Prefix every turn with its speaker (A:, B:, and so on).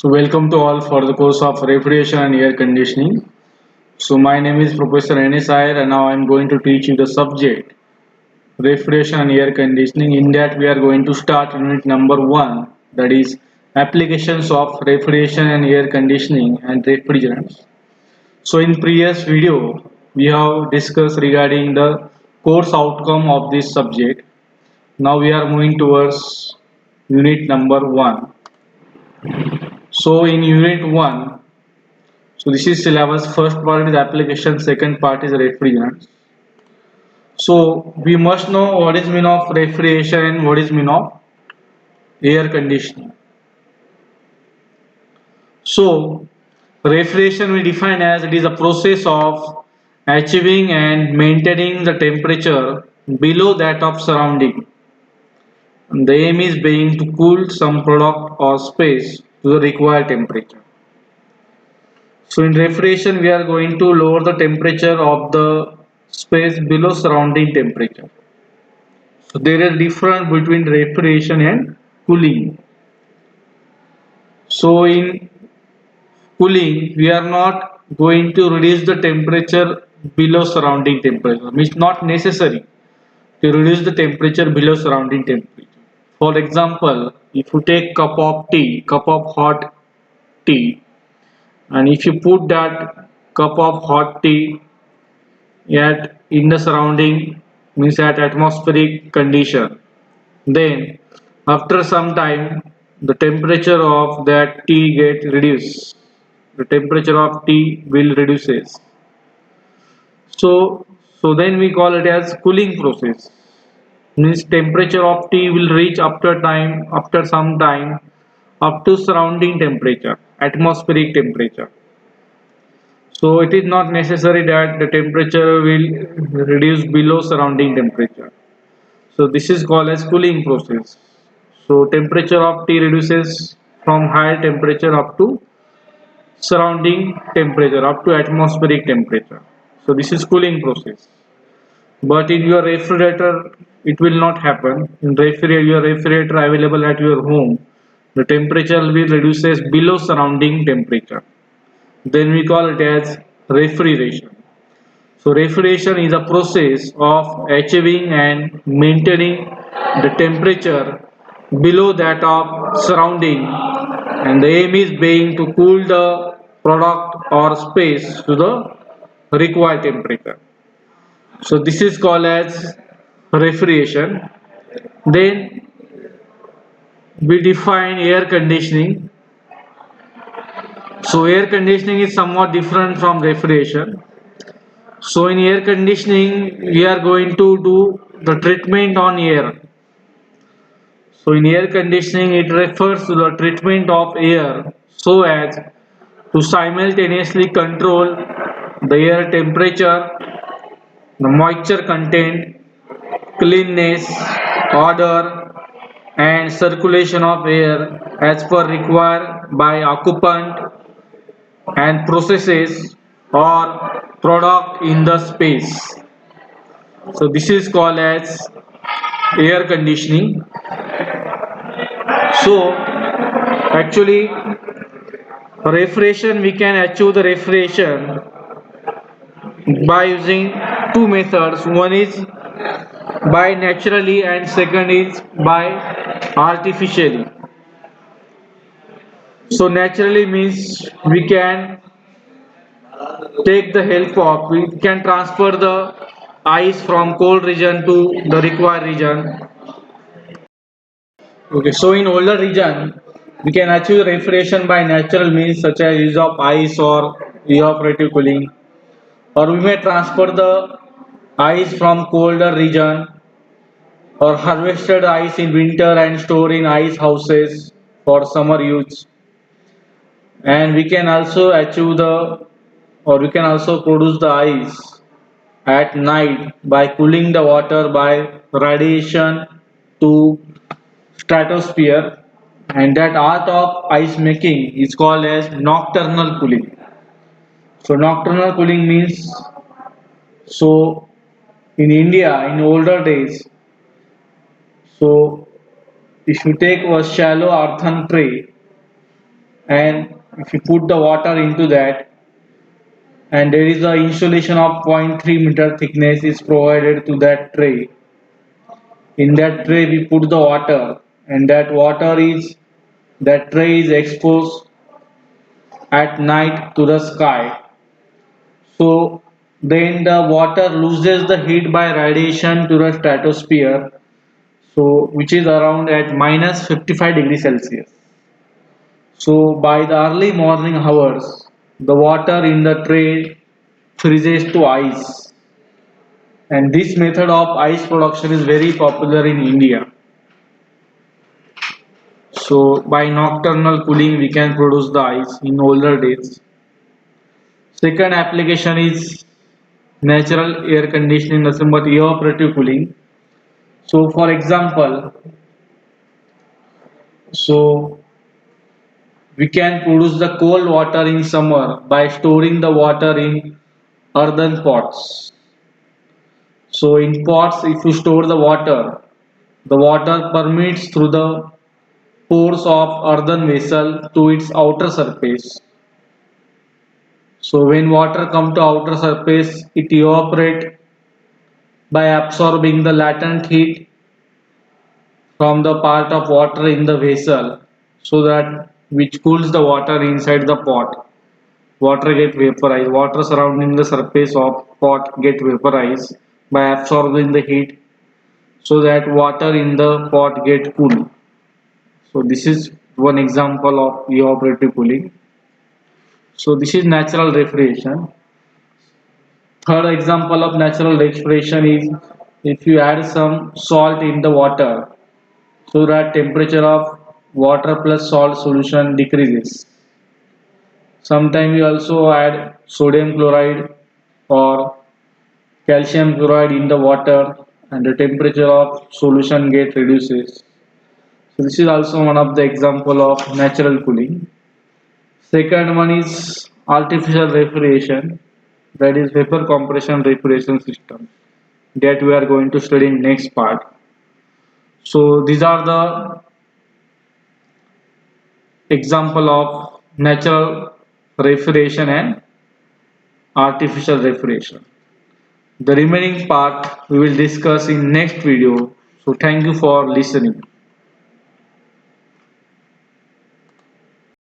A: So welcome to all for the course of refrigeration and air conditioning. So my name is Professor Enes Iyer and now I am going to teach you the subject refrigeration and air conditioning. In that we are going to start unit number 1, that is applications of refrigeration and air conditioning and refrigerants. So in previous video we have discussed regarding the course outcome of this subject. Now we are moving towards unit number 1. So in unit 1, so this is syllabus. First part is application, second part is refrigerants. So we must know what is mean of refrigeration and what is mean of air conditioning. So refrigeration we define as it is a process of achieving and maintaining the temperature below that of surrounding. And the aim is being to cool some product or space to the required temperature. So in refrigeration we are going to lower the temperature of the space below surrounding temperature. So there is difference between refrigeration and cooling. So in cooling we are not going to reduce the temperature below surrounding temperature. It's not necessary to reduce the temperature below surrounding temperature. For example, if you take cup of hot tea, and if you put that cup of hot tea at in the surrounding, means at atmospheric condition, then after some time the temperature of that tea get reduced, the temperature of tea will reduces. So then we call it as cooling process, means temperature of tea will reach after some time up to surrounding temperature, atmospheric temperature. So it is not necessary that the temperature will reduce below surrounding temperature. So this is called as cooling process. So temperature of tea reduces from higher temperature up to surrounding temperature, up to atmospheric temperature. So this is cooling process. But in your refrigerator it will not happen. In your refrigerator available at your home, the temperature will reduces below surrounding temperature. Then we call it as refrigeration. So refrigeration is a process of achieving and maintaining the temperature below that of surrounding, and the aim is being to cool the product or space to the required temperature. So this is called as refrigeration. Then we define air conditioning. So air conditioning is somewhat different from refrigeration. So in air conditioning, we are going to do the treatment on air. So in air conditioning, it refers to the treatment of air so as to simultaneously control the air temperature, the moisture content, cleanness, odor, and circulation of air as per required by occupant and processes or product in the space. So this is called as air conditioning. So actually refrigeration, we can achieve the refrigeration by using two methods. One is by naturally and second is by artificially. So naturally means we can take the help of, we can transfer the ice from cold region to the required region. Okay, so in older region, we can achieve refrigeration by natural means such as use of ice or evaporative cooling, or we may transfer the ice from colder region or harvested ice in winter and store in ice houses for summer use. And we can also achieve the, or we can also produce the ice at night by cooling the water by radiation to stratosphere, and that art of ice making is called as nocturnal cooling. So nocturnal cooling means, so in India in older days, so if you take a shallow earthen tray and if you put the water into that, and there is a insulation of 0.3 meter thickness is provided to that tray. In that tray we put the water, and that tray is exposed at night to the sky. So then the water loses the heat by radiation to the stratosphere, so which is around at minus 55 degrees Celsius. So by the early morning hours, the water in the tray freezes to ice, and this method of ice production is very popular in India. So by nocturnal cooling we can produce the ice in older days. Second application is natural air conditioning, nothing but evaporative cooling. So for example, so we can produce the cold water in summer by storing the water in earthen pots. So in pots, if you store the water permeates through the pores of earthen vessel to its outer surface. So when water come to outer surface, it evaporate by absorbing the latent heat from the part of water in the vessel, so that which cools the water inside the pot. Water get vaporized. Water surrounding the surface of pot get vaporized by absorbing the heat, so that water in the pot get cool. So this is one example of evaporative cooling. So this is natural refrigeration. Third example of natural refrigeration is if you add some salt in the water, so that temperature of water plus salt solution decreases. Sometimes we also add sodium chloride or calcium chloride in the water, and the temperature of solution get reduces. So this is also one of the example of natural cooling. Second one is artificial refrigeration, that is vapor compression refrigeration system, that we are going to study in next part. So these are the example of natural refrigeration and artificial refrigeration. The remaining part we will discuss in next video. So thank you for listening.